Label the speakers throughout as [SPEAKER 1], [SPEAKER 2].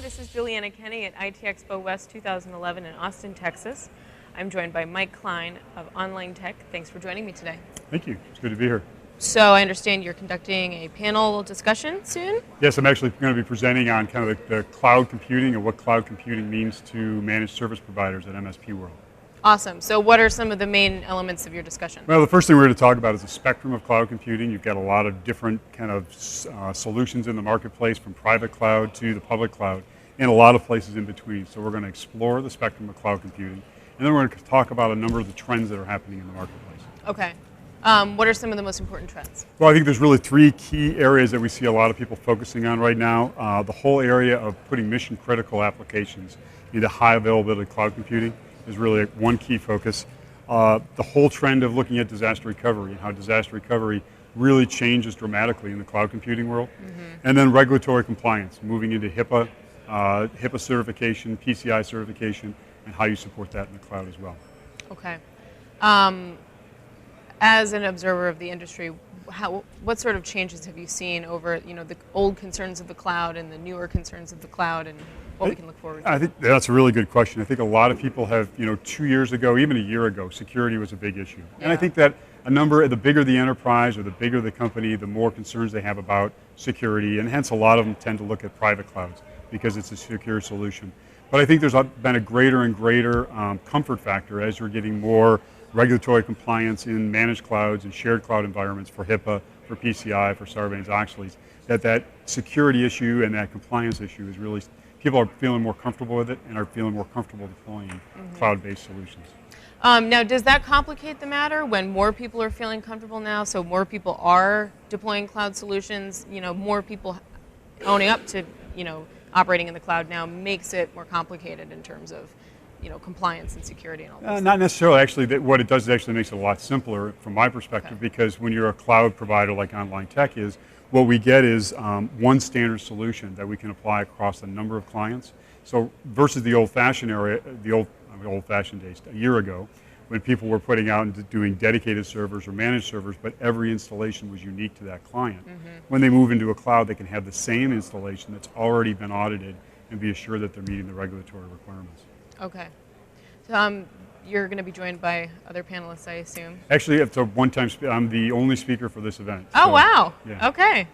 [SPEAKER 1] this is Juliana Kenny at IT Expo West 2011 in Austin, Texas. I'm joined by Mike Klein of OnLine Tech. Thanks for joining me today.
[SPEAKER 2] Thank you. It's good to be here.
[SPEAKER 1] So I understand you're conducting a panel discussion soon?
[SPEAKER 2] Yes, I'm actually going to be presenting on kind of the cloud computing and what cloud computing means to managed service providers at MSP World.
[SPEAKER 1] Awesome. So what are some of the main elements of your discussion?
[SPEAKER 2] Well, the first thing we're going to talk about is the spectrum of cloud computing. You've got a lot of different kind of solutions in the marketplace, from private cloud to the public cloud, and a lot of places in between. So we're going to explore the spectrum of cloud computing, and then we're going to talk about a number of the trends that are happening in the marketplace.
[SPEAKER 1] Okay. What are some of the most important trends?
[SPEAKER 2] Well, I think there's really three key areas that we see a lot of people focusing on right now. The whole area of putting mission critical applications into high availability cloud computing is really one key focus. The whole trend of looking at disaster recovery and how disaster recovery really changes dramatically in the cloud computing world. And then regulatory compliance, moving into HIPAA certification, PCI certification, and how you support that in the cloud as well.
[SPEAKER 1] Okay. As an observer of the industry, what sort of changes have you seen over the old concerns of the cloud and the newer concerns of the cloud, and what we can look forward to?
[SPEAKER 2] I think that's a really good question. I think a lot of people have, 2 years ago, even a year ago, security was a big issue.
[SPEAKER 1] Yeah.
[SPEAKER 2] And I think that the bigger the enterprise or the bigger the company, the more concerns they have about security, and hence a lot of them tend to look at private clouds because it's a secure solution. But I think there's been a greater and greater comfort factor as you're getting more regulatory compliance in managed clouds and shared cloud environments for HIPAA, for PCI, for Sarbanes-Oxley's, that security issue and that compliance issue is really, people are feeling more comfortable with it and are feeling more comfortable deploying cloud-based solutions.
[SPEAKER 1] Now, does that complicate the matter when more people are feeling comfortable now, so more people are deploying cloud solutions, more people owning up to, operating in the cloud now makes it more complicated in terms of compliance and security and all that?
[SPEAKER 2] Not necessarily. Actually, what it does is actually makes it a lot simpler from my perspective, because when you're a cloud provider like OnLine Tech is, what we get is one standard solution that we can apply across a number of clients. So versus the old-fashioned area, old-fashioned days, a year ago, when people were putting out and doing dedicated servers or managed servers, but every installation was unique to that client. When they move into a cloud, they can have the same installation that's already been audited and be assured that they're meeting the regulatory requirements.
[SPEAKER 1] Okay. So you're going to be joined by other panelists, I assume?
[SPEAKER 2] Actually, it's a one-time I'm the only speaker for this event.
[SPEAKER 1] Oh,
[SPEAKER 2] so,
[SPEAKER 1] wow.
[SPEAKER 2] Yeah.
[SPEAKER 1] Okay.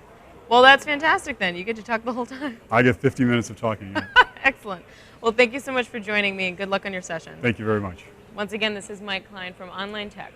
[SPEAKER 1] Well, that's fantastic then. You get to talk the whole time.
[SPEAKER 2] I get 50 minutes of talking. Yeah.
[SPEAKER 1] Excellent. Well, thank you so much for joining me, and good luck on your session.
[SPEAKER 2] Thank you very much.
[SPEAKER 1] Once again, this is Mike Klein from OnLine Tech.